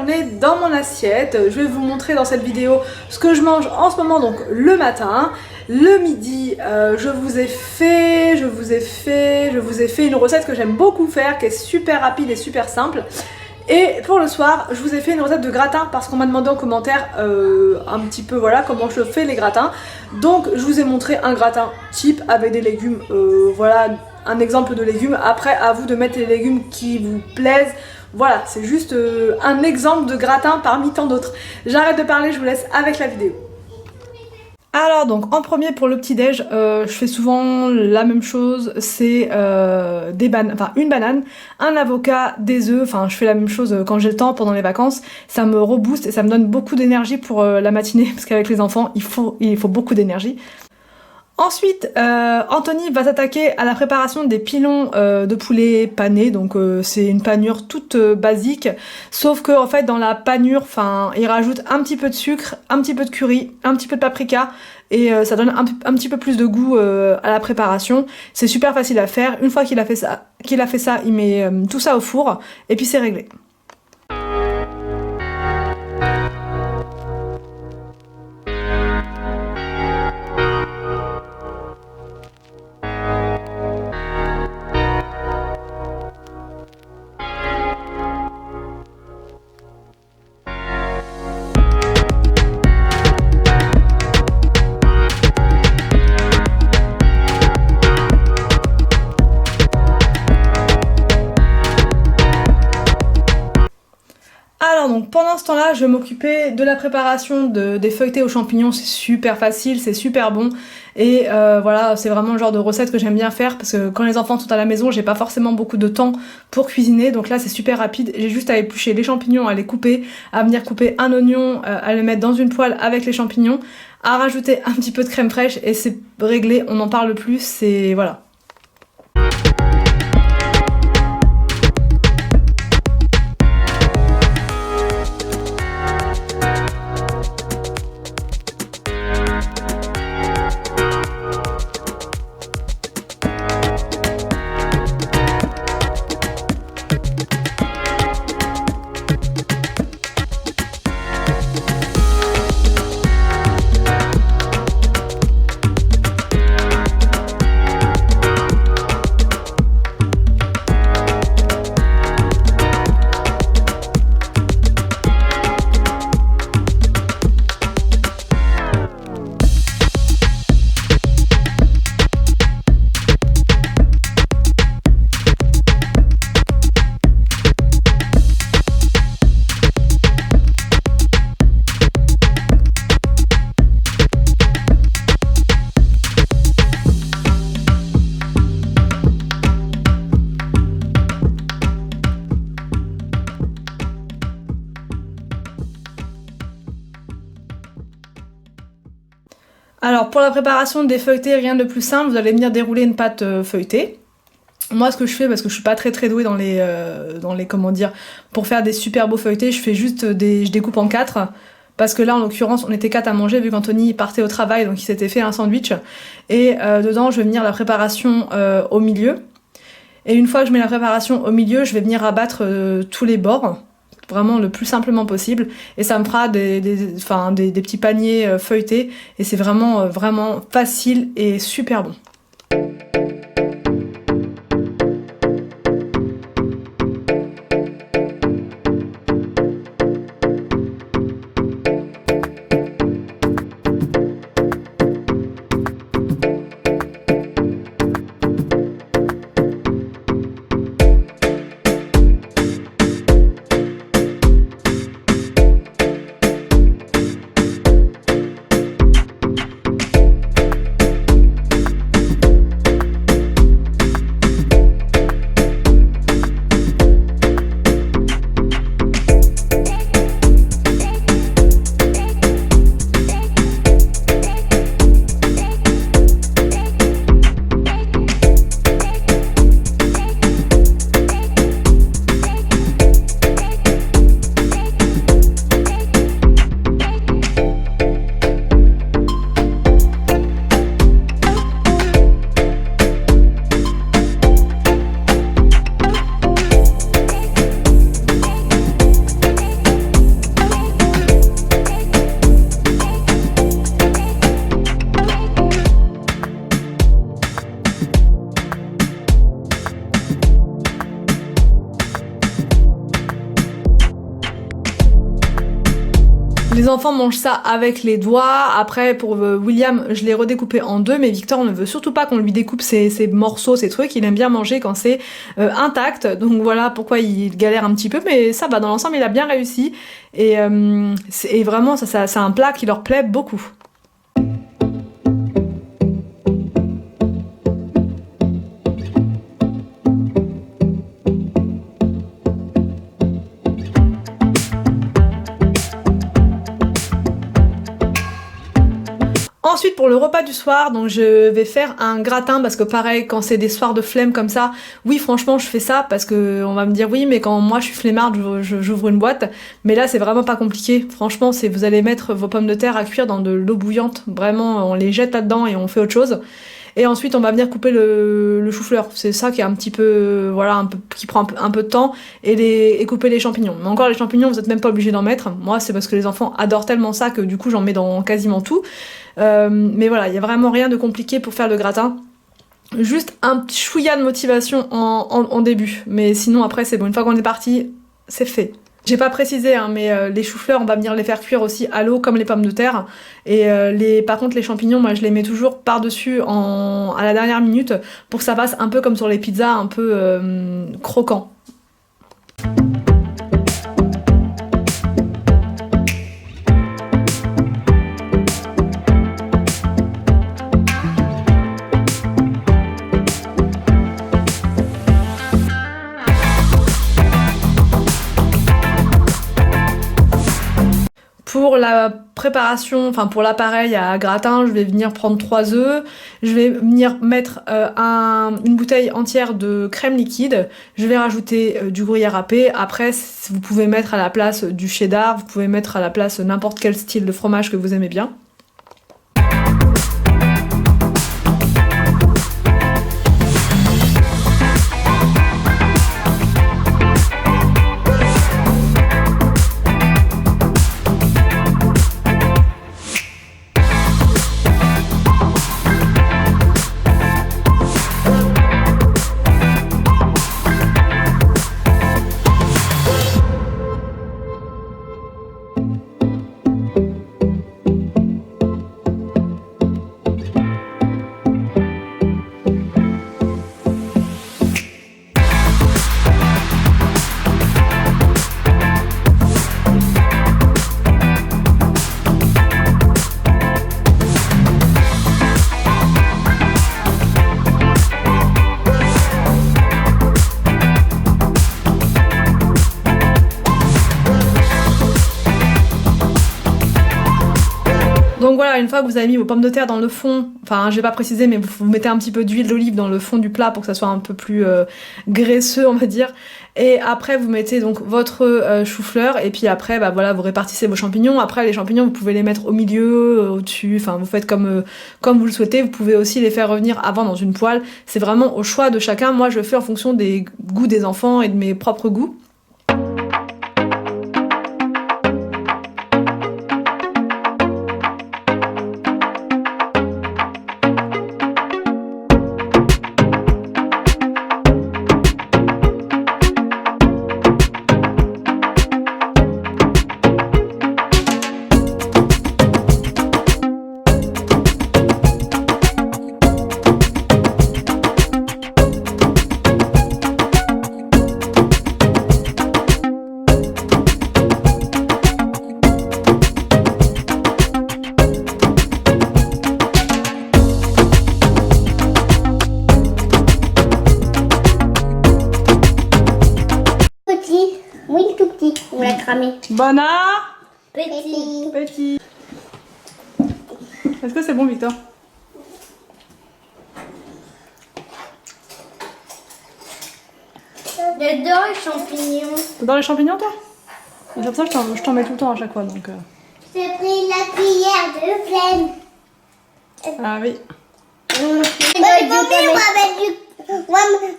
journée dans mon assiette. Je vais vous montrer dans cette vidéo ce que je mange en ce moment, donc le matin. Le midi, je vous ai fait une recette que j'aime beaucoup faire, qui est super rapide et super simple. Et pour le soir, je vous ai fait une recette de gratin parce qu'on m'a demandé en commentaire un petit peu voilà comment je fais les gratins. Donc je vous ai montré un gratin type avec des légumes, voilà un exemple de légumes. Après à vous de mettre les légumes qui vous plaisent. Voilà, c'est juste un exemple de gratin parmi tant d'autres. J'arrête de parler, je vous laisse avec la vidéo. Alors donc en premier pour le petit-déj, je fais souvent la même chose, c'est une banane, un avocat, des œufs, enfin je fais la même chose quand j'ai le temps pendant les vacances, ça me rebooste et ça me donne beaucoup d'énergie pour la matinée parce qu'avec les enfants il faut beaucoup d'énergie. Ensuite, Anthony va s'attaquer à la préparation des pilons de poulet pané, donc c'est une panure toute basique, sauf que en fait dans la panure, il rajoute un petit peu de sucre, un petit peu de curry, un petit peu de paprika, et ça donne un petit peu plus de goût à la préparation. C'est super facile à faire. Une fois qu'il a fait ça, il met tout ça au four, et puis c'est réglé. Alors donc pendant ce temps-là, je vais m'occuper de la préparation des feuilletés aux champignons. C'est super facile, c'est super bon et voilà, c'est vraiment le genre de recette que j'aime bien faire parce que quand les enfants sont à la maison, j'ai pas forcément beaucoup de temps pour cuisiner, donc là c'est super rapide. J'ai juste à éplucher les champignons, à les couper, à venir couper un oignon, à le mettre dans une poêle avec les champignons, à rajouter un petit peu de crème fraîche et c'est réglé, on n'en parle plus, c'est voilà. Alors pour la préparation des feuilletés, rien de plus simple, vous allez venir dérouler une pâte feuilletée. Moi ce que je fais, parce que je suis pas très douée dans les comment dire, pour faire des super beaux feuilletés, je fais juste je découpe en 4. Parce que là en l'occurrence on était 4 à manger vu qu'Anthony partait au travail, donc il s'était fait un sandwich. Et dedans je vais venir la préparation au milieu. Et une fois que je mets la préparation au milieu, je vais venir abattre tous les bords. Vraiment le plus simplement possible et ça me fera des petits paniers feuilletés et c'est vraiment facile et super bon. Les enfants mangent ça avec les doigts. Après, pour William, je l'ai redécoupé en deux, mais Victor ne veut surtout pas qu'on lui découpe ses morceaux, ses trucs. Il aime bien manger quand c'est intact. Donc voilà pourquoi il galère un petit peu, mais ça va, dans l'ensemble, il a bien réussi. Et vraiment, c'est un plat qui leur plaît beaucoup. Ensuite pour le repas du soir, donc je vais faire un gratin parce que pareil quand c'est des soirs de flemme comme ça, oui franchement je fais ça parce que on va me dire oui mais quand moi je suis flemmarde j'ouvre une boîte, mais là c'est vraiment pas compliqué, franchement c'est vous allez mettre vos pommes de terre à cuire dans de l'eau bouillante, vraiment on les jette là-dedans et on fait autre chose. Et ensuite on va venir couper le chou-fleur, c'est ça qui est un petit peu, voilà, qui prend un peu de temps, et couper les champignons. Mais encore les champignons vous êtes même pas obligé d'en mettre, moi c'est parce que les enfants adorent tellement ça que du coup j'en mets dans quasiment tout. Mais voilà, il y a vraiment rien de compliqué pour faire le gratin. Juste un petit chouïa de motivation en début, mais sinon après c'est bon, une fois qu'on est parti, c'est fait. J'ai pas précisé, hein, mais les choux-fleurs, on va venir les faire cuire aussi à l'eau comme les pommes de terre. Et par contre, les champignons, moi je les mets toujours par-dessus à la dernière minute pour que ça passe un peu comme sur les pizzas, un peu croquant. Pour la préparation, enfin pour l'appareil à gratin, je vais venir prendre 3 œufs, je vais venir mettre une bouteille entière de crème liquide, je vais rajouter du gruyère râpé, après vous pouvez mettre à la place du cheddar, vous pouvez mettre à la place n'importe quel style de fromage que vous aimez bien. Donc voilà, une fois que vous avez mis vos pommes de terre dans le fond, enfin je vais pas préciser mais vous mettez un petit peu d'huile d'olive dans le fond du plat pour que ça soit un peu plus graisseux on va dire. Et après vous mettez donc votre chou-fleur et puis après bah voilà vous répartissez vos champignons. Après les champignons vous pouvez les mettre au milieu, au-dessus, enfin vous faites comme vous le souhaitez. Vous pouvez aussi les faire revenir avant dans une poêle. C'est vraiment au choix de chacun. Moi je fais en fonction des goûts des enfants et de mes propres goûts. On l'a cramé. Bona Petit. Petit. Est-ce que c'est bon Victor? J'adore les champignons. T'adores les champignons toi? C'est comme ça que je t'en mets tout le temps à chaque fois donc. J'ai pris la cuillère de flemme. Ah oui.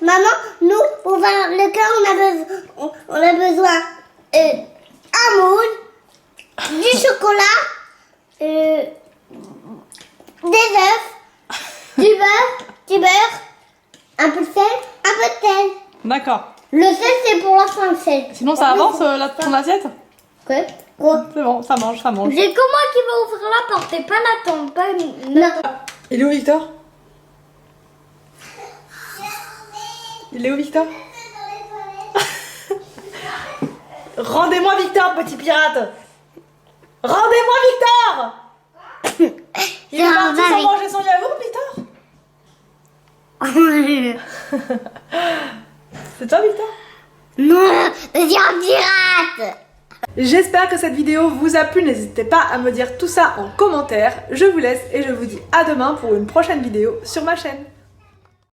Maman, nous, pour faire le cœur, on a besoin un moule, du chocolat, des œufs, du beurre, un peu de sel, un peu de sel. D'accord. Le sel, c'est pour la fin de sel. Sinon ça avance ton assiette? Quoi? Quoi? C'est bon, ça mange, ça mange. C'est comment qui va ouvrir la porte et pas la tombe, pas non. Il est où Victor? Il est où Victor? Rendez-moi Victor, petit pirate! Rendez-moi Victor! Il est parti sans manger son yaourt, Victor? C'est toi Victor? Non, c'est un pirate. J'espère que cette vidéo vous a plu, n'hésitez pas à me dire tout ça en commentaire. Je vous laisse et je vous dis à demain pour une prochaine vidéo sur ma chaîne.